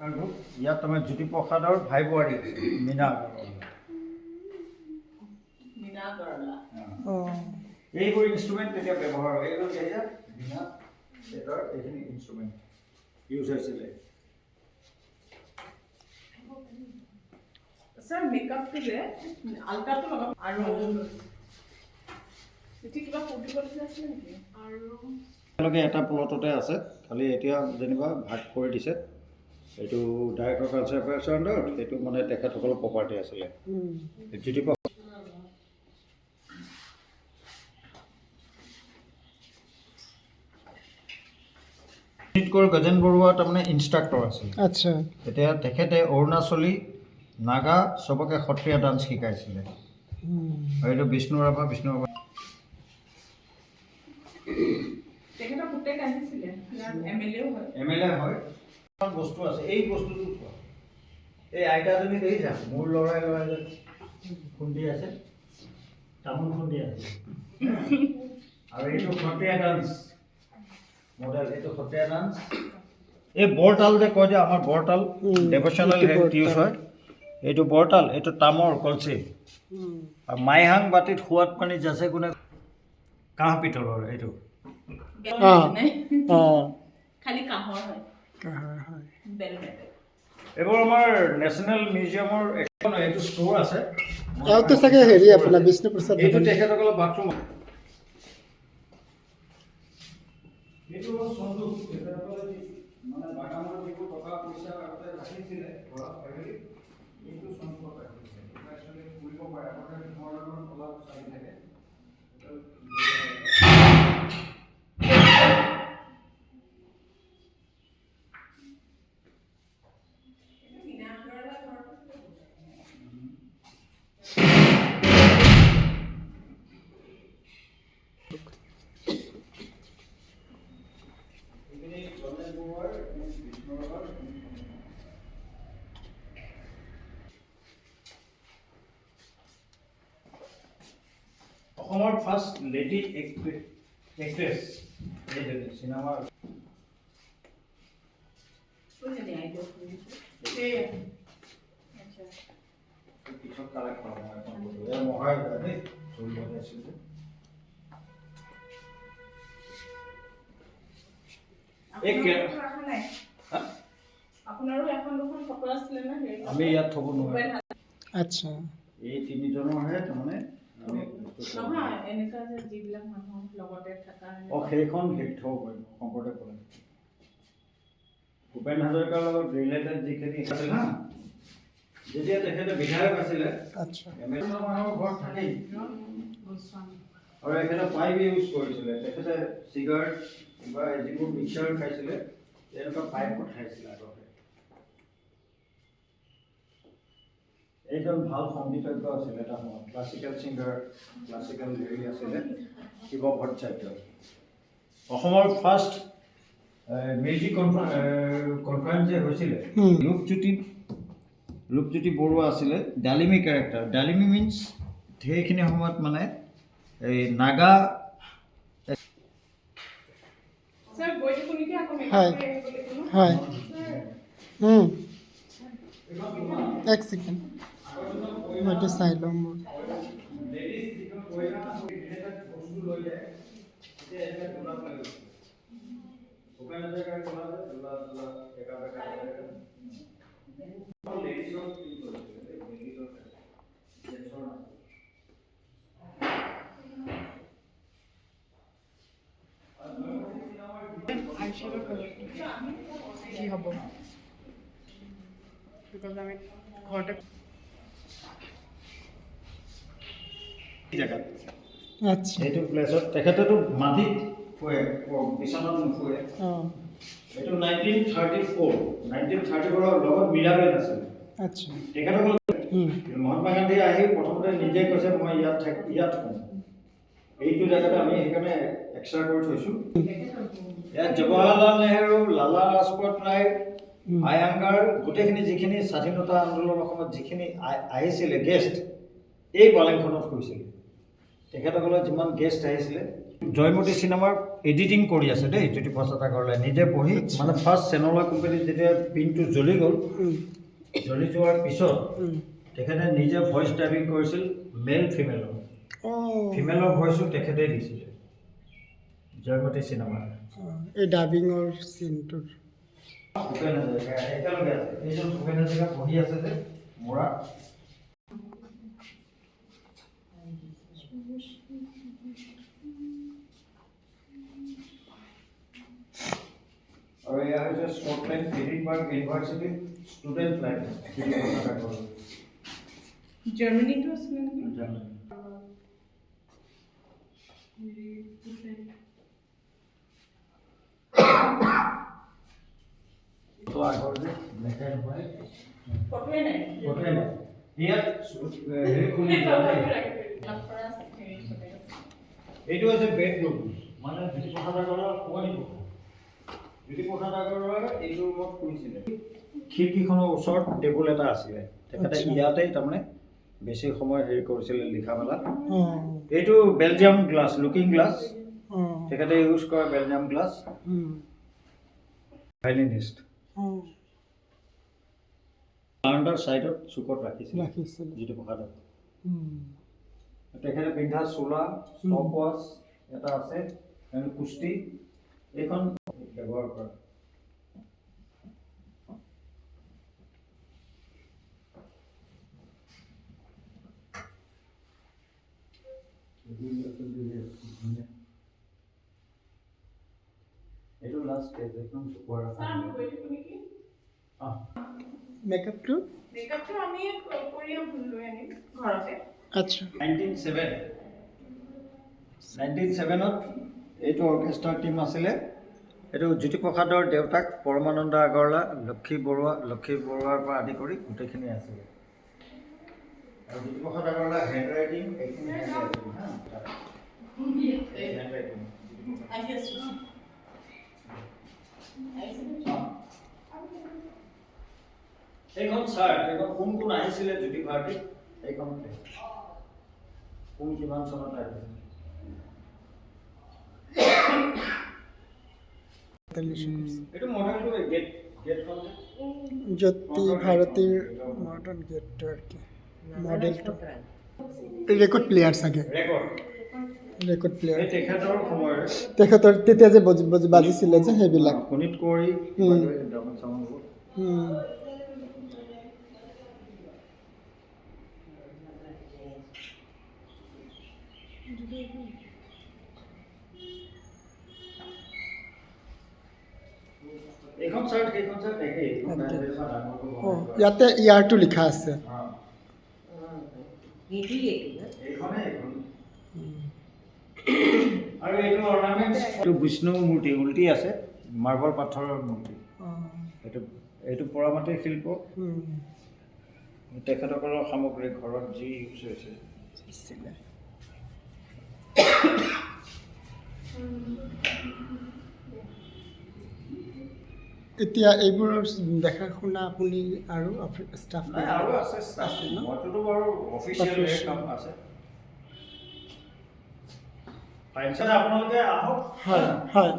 আৰু ইয়াত তোমাৰ জ্যোতিপ্ৰসাদৰ ভাই বোৱাৰী মীনা এইবোৰ ইনষ্ট্ৰুমেণ্ট তেতিয়া ব্যৱহাৰ হয়। এইবোৰ এতিয়া মীনা সেহঁতৰ এইখিনি ইনষ্ট্ৰুমেণ্ট ইউজ হৈছিলে। স্যাৰ মেকআপটো যে আলকাটো লগাব আৰু এতিয়া কিবা ফটো কৰিছে আছে নেকি? আৰু একেলগে এটা প্লটতে আছে, খালি এতিয়া যেনিবা ভাগ কৰি দিছে। এইটো ডাইৰেক্টৰ কনচাৰ্ভেশ্যন আণ্ডাৰত, সেইটো মানে তেখেতসকলৰ প্ৰপাৰ্টি আছিলে। জ্যোতিপ্ৰসাদ গজেন বৰুৱা তাৰমানে ইনষ্ট্ৰাক্টৰ আছিল। আচ্ছা। তেতিয়া তেখেতে অৰুণাচলী নাগা চবকে সত্ৰীয়া ডান্স শিকাইছিলে। আৰু এইটো বিষ্ণু ৰাভা তেখেতৰ পুতেক আহিছিলে, এমএলএও হয়। এমএলএ হয়। বস্তু আছে, এই বস্তুটো চোৱা, এই আইতাজনী দেখিছা মোৰ লৰাই যে খুন্দি আছে, তামোল খুন্দি আছে। আৰু এইটো সত্ৰীয়া ডান্স মডেল, এইটো সত্ৰীয়া ডান্স। এই বৰতাল যে কয় যে আমাৰ বৰতাল ডেভোচনেল হেড ইউজ হয়, এইটো বৰতাল, এইটো তামৰ কলচি। আৰু মাইহাং বাতিত সোৱাদ পানী যাচে কোনে কাঁহ পিতলৰ এইটো খালি কাহৰ হয়। এইবোৰ আমাৰ নেশ্যনেল মিউজিয়ামৰ এখন এইটো ষ্ট'ৰ আছে। ইয়াতো চাগে হেৰি আপোনাৰ বিষ্ণুপ্ৰসাদ এইটো তেখেতসকলৰ বাথৰুম। এইটো সন্দুক তেখেতসকলে মানে বাগানৰ যিবোৰ টকা পইচা আগতে ৰাখিছিলে ঘৰত ফেমিলি, এইটো সন্দুকত ৰাখিছিলে। এটা একচুৱেলি ফুৰিব পাৰে, আগতে ঘৰৰ অলপ চাই থাকে। অসমৰ ফাৰ্ষ্ট লেডি এক্ট্ৰেছ এইজনী চিনেমাৰ পিছত কালেক্ট কৰা মই এখন ফটো। এয়া মহাই দেই চুৰি বনাইছিল যে। আপোনাৰো এখন দুখন ফটো আছিলে না? আমি ইয়াত থ'ব নোৱাৰোঁ। আচ্ছা। এই তিনিজনৰহে তাৰমানে আমি নহয়, এনেকুৱা যে যিবিলাক মানুহৰ লগতে থকা সেইখন হেৰি থ'ব পাৰিম শংকৰদেৱ কলেজ। ভূপেন হাজৰিকাৰ লগত ৰিলেটেড যিখিনি আছিল হা, যেতিয়া তেখেতে বিধায়ক আছিলে, এমএলএ মানুহৰ ঘৰত থাকেই। আৰু এখেতে পাইপ ইউজ কৰিছিলে, তেখেতে চিগাৰেট বা যিবোৰ মিক্সাৰ খাইছিলে তেনেকুৱা পাইপ পঠাইছিলে আগতে। এইজন ভাল সংগীতজ্ঞ আছিলে এটা সময়ত, ক্লাছিকেল ছিংগাৰ, ক্লাছিকেল হেৰি আছিলে শিৱ ভট্টাচাৰ্য। অসমৰ ফাৰ্ষ্ট মিউজিক কনফাৰেঞ্চ যে হৈছিলে, ৰূপজ্যোতি বৰুৱা আছিলে ডালিমী কেৰেক্টাৰ। ডালিমী মিনছ সেইখিনি সময়ত মানে এই নাগা হয়। এক ছেকেণ্ড মই এইটো চাই ল'ম। কি হ'ব? বিকজ আমি ঘৰতে জেগাত আচ্ছা। এইটো প্লেচত তেখেতেতো মাটিত শুৱে, বিচনাত নুশুৱে। এইটো 1934 লগত মীৰাবেন আছিলে। আচ্ছা। তেখেতসকল মহাত্মা গান্ধী আহি প্ৰথমতে নিজে কৈছে মই ইয়াত শুম। এইটো জেগাতে আমি সেইকাৰণে এক্সট্ৰা কৰি থৈছোঁ। ইয়াত জৱাহৰলাল নেহেৰু, লালা লাজপত ৰায়, আয়াংগাৰ গোটেইখিনি যিখিনি স্বাধীনতা আন্দোলনৰ সময়ত যিখিনি আহিছিলে গেষ্ট, এই পালেংখনত শুইছিলে। তেখেতসকলৰ যিমান গেষ্ট আহিছিলে, জয়মতী চিনেমাৰ এডিটিং কৰি আছে দেই জ্যোতিপ্ৰসাদ আগৰৱালাই নিজে বহি মানে ফাৰ্ষ্ট চেনলা কোম্পানীত যেতিয়া পিনটো জ্বলি গ'ল জ্বলি যোৱাৰ পিছত তেখেতে নিজে ভইচ ডাবিং কৰিছিল মেল ফিমেলৰ ফিমেলৰ ভইচো তেখেতে দিছিলে জয়মতী চিনেমাৰ এই ডাবিঙৰ চিনটোৰ ভূপেন হাজৰিকা একেলগে আছে এইজন ভূপেন হাজৰিকা বহি আছে যে মৰা আৰু এয়া হৈছে Scotland Edinburgh university student life জাৰ্মানীটো আছিলে নেকি? আগৰ যে লেখাই নহয় ফটোৱে নাই। ফটোৱে নাই ইয়াত হেৰি কৰি দিয়া দেই এইটো হৈছে বেডৰুম মানে জ্যোতিপ্ৰসাদ আগৰৱালাৰ শুৱনি কোঠা জ্যোতিপ্ৰসাদ আগৰৱালাই এইটো ৰুমত শুইছিলে খিৰিকীখনৰ ওচৰত টেবুল এটা আছিলে তেখেতে ইয়াতেই তাৰমানে বেছি সময় হেৰি কৰিছিলে লিখা মেলা এইটো বেলজিয়াম গ্লাছ লুকিং গ্লাছ তেখেতে ইউজ কৰে বেলজিয়াম গ্লাছ ভাইলিনিষ্ট বাৰাণ্ডাৰ ছাইডত চুকত ৰাখিছিলে জ্যোতিপ্ৰসাদক তেখেতে পিন্ধা চোলা ষ্টপ ৱাচ এটা আছে কুস্তি এইখন ব্যৱহাৰ কৰে এইটো লাষ্ট একদম চুকুৱাৰ মেকআপটো মেকআপটো আমি কৰি লৈ আনিম ঘৰতে। আচ্ছা 1907ত এইটো অৰ্কেষ্ট্ৰাৰ টীম আছিলে এইটো জ্যোতিপ্ৰসাদৰ দেউতাক পৰমানন্দ আগৰৱালা লক্ষী বৰুৱাৰ পৰা আদি কৰি গোটেইখিনি আছিলে আৰু জ্যোতিপ্ৰসাদ আগৰৱালাৰ হেণ্ড ৰাইটিং এইখিনি এইখন চাৰ্ট এইখন কোন কোন আহিছিলে জ্যোতি ভাৰতী এইখন কোন কিমান চনত আহিছিলে এইটো মডেলটো গেটখন জ্যোতি ভাৰতীৰ মডাৰ্ণ গেটটো আৰু কি মডেলটো ৰেকৰ্ড প্লেয়াৰ চাগে ৰেকৰ্ড প্লেয়াৰ এই তেখেতৰ সময়ৰ তেখেতৰ তেতিয়া যে বাজিছিলে যে সেইবিলাক শোণিত কুঁৱৰী এইখন চাৰ্ট সেইখন চাৰ্ট একেই ইয়াতে ইয়াৰটো লিখা আছে আৰু এইটো অৰ্নামেণ্টছ এইটো বিষ্ণু মূৰ্তি উল্টি আছে মাৰ্বল পাথৰৰ মূৰ্তি এইটো পৰামাটিৰ শিল্প তেখেতসকলৰ সামগ্ৰী ঘৰত যি ইউজ হৈছে এতিয়া এইবোৰ দেখা শুনা আপুনি আৰু ষ্টাফ আৰু আছে মইতো বাৰু অফিচিয়েল কাম আছে আপোনালোকে আহক হয়